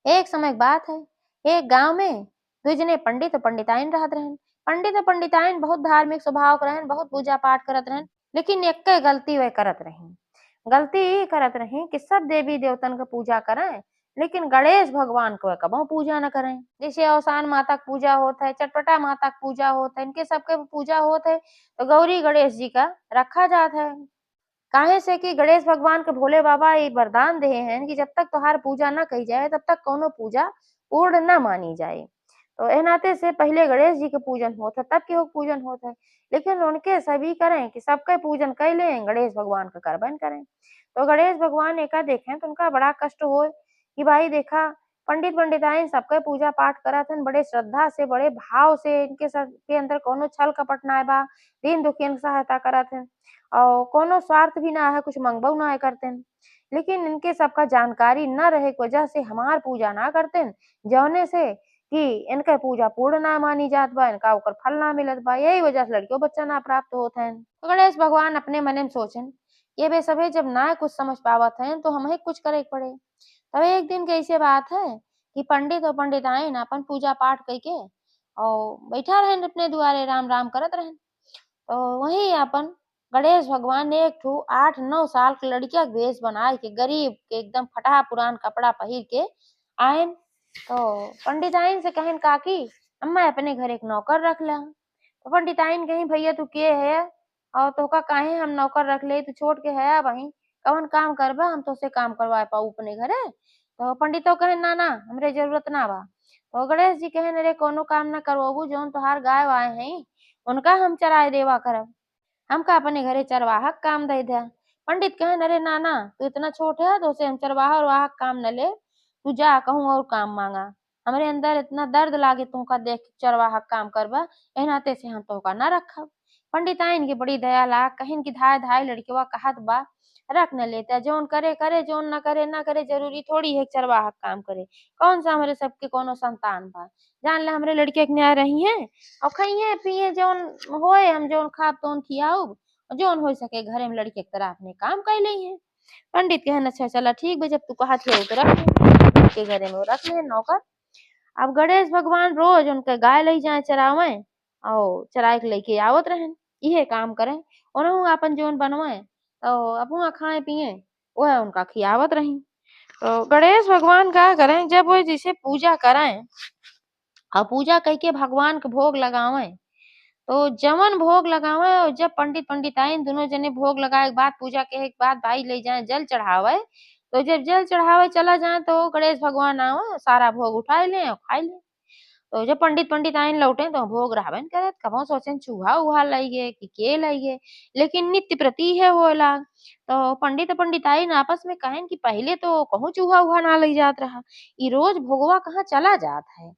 एक समय की बात है, एक गांव में दू जने पंडित और पंडिताइन रहत रहन। पंडित और पंडिताइन बहुत धार्मिक स्वभाव के रहन, बहुत पूजा पाठ करत रहन, लेकिन एक गलती वे करत रही। गलती ई करत रही कि सब देवी देवतन के पूजा करें, लेकिन गणेश भगवान को कबो पूजा न करें। जैसे अवसान माता की पूजा होत है, चटपटा माता की पूजा होत है, इनके सबके पूजा होत है, तो गौरी गणेश जी का रखा जात है। काहे से कि गणेश भगवान के भोले बाबा ये वरदान देहे हैं कि जब तक तोहार पूजा न कही जाए तब तक कौनो पूजा पूर्ण न मानी जाए। तो एह नाते से पहले गणेश जी के पूजन होत है, तब केहू के पूजन होत है। लेकिन उनके सभी करें कि सबके पूजन कैले गणेश भगवान का करबन करें। तो गणेश भगवान एका देखें तो उनका बड़ा कष्ट होए कि भाई देखा पंडित पंडिताइन सबके पूजा पाठ करत हन, बड़े श्रद्धा से, बड़े भाव से, इनके सबके अंदर कोनो छल कपट नाय बा, दीन दुखियन के सहायता करत हन। और कोनो स्वार्थ भी ना है, कुछ मंगबो ना करतेन। लेकिन इनके सबका जानकारी न रहे की वजह से हमार पूजा ना करतेन, जौने से कि इनके पूजा पूर्ण ना मानी जात बा, इनका ओकर फल ना मिलत बा, यही वजह से लड़कियों बच्चा ना प्राप्त होत हन। तो गणेश भगवान अपने मने में सोचन, ये बे सभे जब ना कुछ समझ पावत हैं तो हमें कुछ करे के पड़े। तब एक दिन की ऐसे बात है कि पंडित और पंडिताइन अपन पूजा पाठ कइके और बैठा रहन अपने दुआरे राम राम करत रहन। तो वहीं अपन गणेश भगवान ने एक ठो 8-9 साल के लड़किया के भेष बनाए के गरीब के एकदम फटा पुरान कपड़ा पहिर के आएन। तो पंडिताइन से कहेन काकी अम्मा अपने घर एक नौकर रख ला। तो पंडिताइन कहीं भैया तू के है और तोका काहे हम नौकर रख ले, तू छोड़ के है वहीं कौन काम करबा, हम तोसे काम करवा पाऊ अपने घरे। तो पंडितो कहेन ना ना हमरे जरूरत ना बा। तो गणेश जी कहेन अरे कोनो काम न करवाबू, जौन तोहार गाय वाय हैं उनका हम चराए देवा करब, हमका अपने घरे चरवाहा के काम दे दे। पंडित कहेन अरे ना ना तू इतना छोट है तो उसे हम चरवाहा उरवाहा के काम न ले, तू जा कहूँ और काम मांगा। हमरे अंदर इतना दर्द लागे तुमका देख के चरवाहा के काम करबा, एह नाते से हम तोहका ना रखब। पंडिताइन के बड़ी दया लाग कहिन कि धाय धाय लड़किवा कहत बा रख न लेते, जौन करे करे, जौन न करे ना करे, जरूरी थोड़ी है चरवाहा के काम करे। कौन सा हमरे सबके कोनो संतान बा, जान ले हमरे लड़किया के न्याय रही है और खइहे पिए जौन होए हम जौन खाब तौन खियाऊब, जौन हो सके घरे में लड़के के तरह अपने काम कर ली है। पंडित कहन अच्छा चला ठीक बा, जब तू कहत है तो रख ले के घरे में वो रख ले नौकर। अब गणेश भगवान रोज उनके गाय लई जाए चरावे और चराए के लेके आवत रहन, इहे काम करें उनहु अपन जौन बनवाए तो अपुआ खाए पिए वह उनका खियावत रही। तो गणेश भगवान का करें जब वो जिसे पूजा करें और पूजा कई के भगवान के भोग लगावे, तो जवन भोग लगावे और जब पंडित पंडिताइन दोनों जने भोग लगाए के बाद पूजा के बाद भाई ले जाए जल चढ़ावे, तो जब जल चढ़ावे चला जाए तो गणेश भगवान आवे सारा भोग उठाए ले और खाए ले। तो जब पंडित पंडिताइन लौटे तो भोग रहबन करत, कबो सोचेन चूहा उहा लाइगे कि के लाइगे, लेकिन नित्य प्रति है होला। तो पंडित पंडिताइन आपस में कहेन कि पहले तो कहूँ चूहा उहा ना लई जात रहा, ई रोज भोगवा कहाँ चला जात है।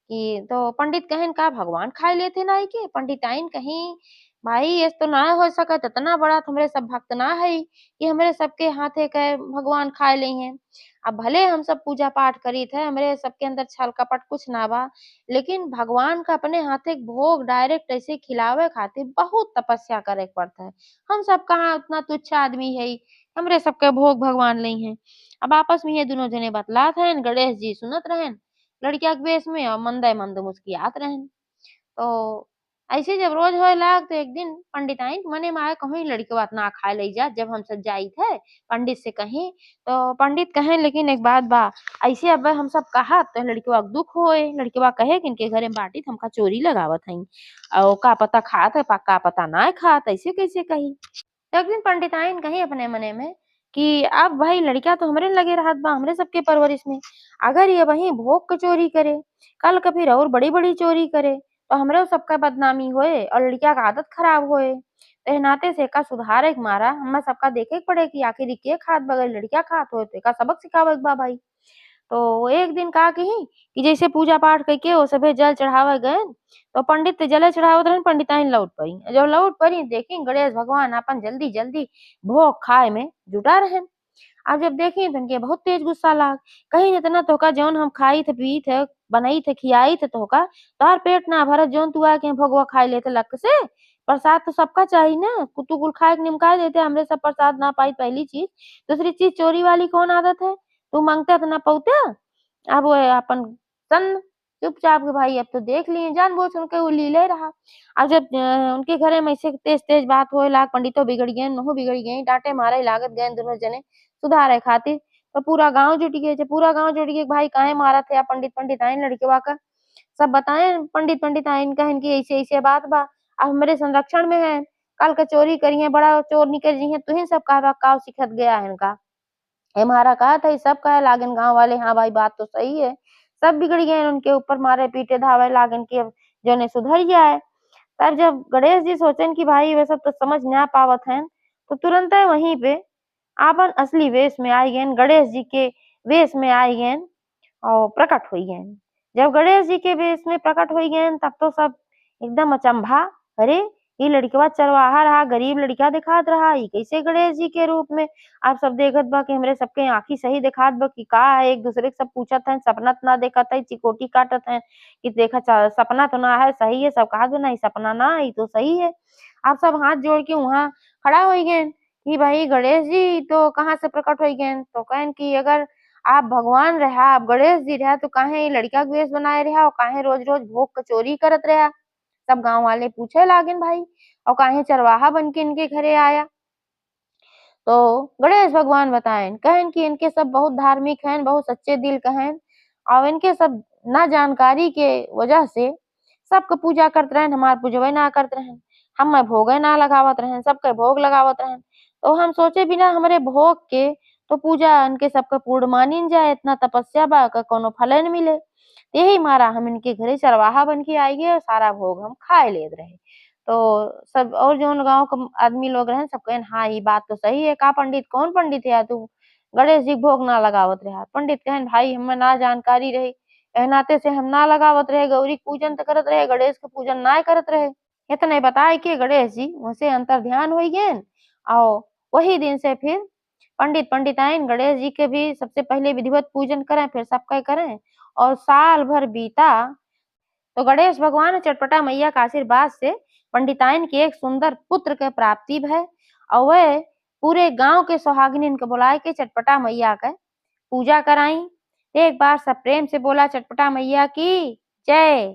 कि तो पंडित कहेन का भगवान खाए लेते नाई के, पंडिताइन कहीं भाई ऐस तो ना हो सकत, इतना बड़ा तो हमरे सब भक्त ना है कि हमरे सबके हाथे के भगवान खाए ले हैं। अब भले हम सब पूजा पाठ करीत है, हमरे सबके अंदर छल कपट कुछ ना बा, लेकिन भगवान का अपने हाथे के भोग डायरेक्ट ऐसे खिलावे खातिर बहुत तपस्या करे के पड़ता है। हम सब कहाँ उतना तुच्छ आदमी है, हमरे सबके भोग भगवान लई हैं। अब आपस में ये दोनों जने बतलात हैं, गणेश जी सुनत रहेन लड़किया के बेश में और मंदे मंद मुस्कियात रहेन। तो ऐसे जब रोज होए लाग तो एक दिन पंडिताइन मने में आए कहूँ लड़कवा ना खाए लई जा, जब हम सब जाइत है पंडित से कहीं। तो पंडित कहें लेकिन एक बात बा, ऐसे अब हम सब कहत तो लड़कवा के दुख होए, लड़कवा कहे कि इनके घरे में बाटी त हमका चोरी लगावत हई और का पता खात है का पता ना खात, ऐसे कैसे कही। तो एक दिन पंडिताइन कही अपने मने में कि अब भाई लड़किया तो हमरे लगे रहत बा हमरे सबके परवरिश में, अगर ये वही भोग के चोरी करे कल का फिर और बड़ी बड़ी चोरी करे तो हमरे सबका बदनामी होए और लड़किया का आदत खराब होए। तो एह नाते से एका सुधारे के मारा हमें सबका देखे के पड़े कि आखिर ई के खात बगैर लड़किया खात होए, तो एका सबक सिखावे के बा भाई। तो एक दिन का कही कि जैसे पूजा पाठ करके वो सभे जल चढ़ावे गए, तो पंडित जले चढ़ावत रहन, पंडिताइन लौट पड़ी। जब लौट पड़ी देखी गणेश भगवान अपन जल्दी जल्दी भोग खाए में जुटा रहन। अब जब देखी तो उनके बहुत तेज गुस्सा लाग, कहीं इतना तोहका जौन हम खाई थे पी थे बनाई थे खियाई थे तोहका तोहार पेट ना भरत, जौन तू आके भगवा खाई लेते लक से। प्रसाद तो सबका चाहिए ना, तू कुल खाए के निमका देते, हमरे सब प्रसाद ना पाई पहली चीज, दूसरी चीज चोरी वाली कौन आदत है, तू मांगते तो ना पौते। अब वो अपन सन चुपचाप के भाई अब तो देख लिए, जानबूझ के उनके उ लीले रहा। अब जब उनके घरे में ऐसे तेज-तेज बात होए लाग, पंडितो बिगड़ गयन, नहु बिगड़ गयी, डाँटे मारे लागत गयन दुनो जने सुधारे खातिर। तो पूरा गाँव जुट गए, जब पूरा गाँव जुट गए कि भाई काहे मारत है पंडित-पंडिताइन लड़कवा का? सब बताएँ पंडित-पंडिताइन कहन कि ऐसे-ऐसे बात बा, अब हमरे संरक्षण में है, कल को चोरी करिहें, बड़ा चोर निकल जइहें, तुही सब कहबा काऊ सिखत गया है इनका। हमारा कहा था, ये सब कहे लागन गाँव वाले, हाँ भाई बात तो सही है। सब बिगड़ गए हैं उनके ऊपर मारे-पीटे धावे लागन कि अब जौने सुधर जाए। तब जब गणेश जी सोचेन कि भाई वे सब तो समझ ना पावत हैं, तो तुरंते वहीं पे आपन असली वेश में आई गयन, गणेश जी के वेश में आई गयन और प्रकट हुई गयन। जब गणेश जी के वेश में प्रकट हुई गयन तब तो सब एकदम अचंभा, अरे! ई लड़कवा चरवाहा रहा, गरीब लड़का दिखात रहा, ई कैसे गणेश जी के रूप में? आप सब देखत बा कि हमरे सबके आँखी सही दिखात बा कि का है, एक-दूसरे के सब पूछत हन, सपना त ना देखत हई, चिकोटी काटत हैं कि देखा सपना तो ना है, सही है, सब कहत बा नहीं सपना ना, ई तो सही है। आप सब हाथ जोड़ के वहाँ खड़ा होइ गयन कि भाई गणेश जी तो कहाँ से प्रकट होइ गयन? तो कहन कि अगर आप भगवान रहा, आप गणेश जी रहा तो काहे ई लड़का के वेश बनाए रहा और काहे रोज-रोज भोग क चोरी करत रहा? सब गाँव वाले पूछे लागेन भाई और काहे चरवाहा बन के इनके घरे आया? तो गणेश भगवान बताएन, कहन कि इनके सब बहुत धार्मिक हैं, बहुत सच्चे दिल के हैं और इनके सब ना जानकारी के वजह से सबके पूजा करत रहन, हमार पूजबे ना करत रहन। हमें भोगे ना लगावत रहन, सबके भोग लगावत रहन। तो हम सोचे बिना हमरे भोग के तो पूजा इनके सबके पूर्ण मानिन जाए, इतना तपस्या बा क कोनो फले न मिले। यही मारा हम इनके घरे चरवाहा बन के आई गे और सारा भोग हम खाए लेत रहे। तो सब और जौन गाँव क आदमी लोग रहन सब कहेन हाँ, ई बात तो सही है, का पंडित कौन पंडित है तू? गणेश जी के भोग ना लगावत रहा। पंडित कहेन भाई हमें ना जानकारी रही, एह नाते से हम ना लगावत रहे, गौरी के पूजन त करत रहे, गणेश के पूजन नाय करत रहे। इतने बताए के गणेश जी वहाँ से अंतर्ध्यान होइ गयन और वही दिन से फिर पंडित-पंडिताइन गणेश जी के भी सबसे पहले विधिवत पूजन करें, फिर सबके करें और साल भर बीता तो गणेश भगवान और चटपटा मैया का आशीर्वाद से पंडिताइन के एक सुंदर पुत्र के प्राप्ति भय और वह पूरे गांव के सुहागिनिन के बुलाए के चटपटा मैया के पूजा कराई। एक बार सब प्रेम से बोला चटपटा मैया की जय।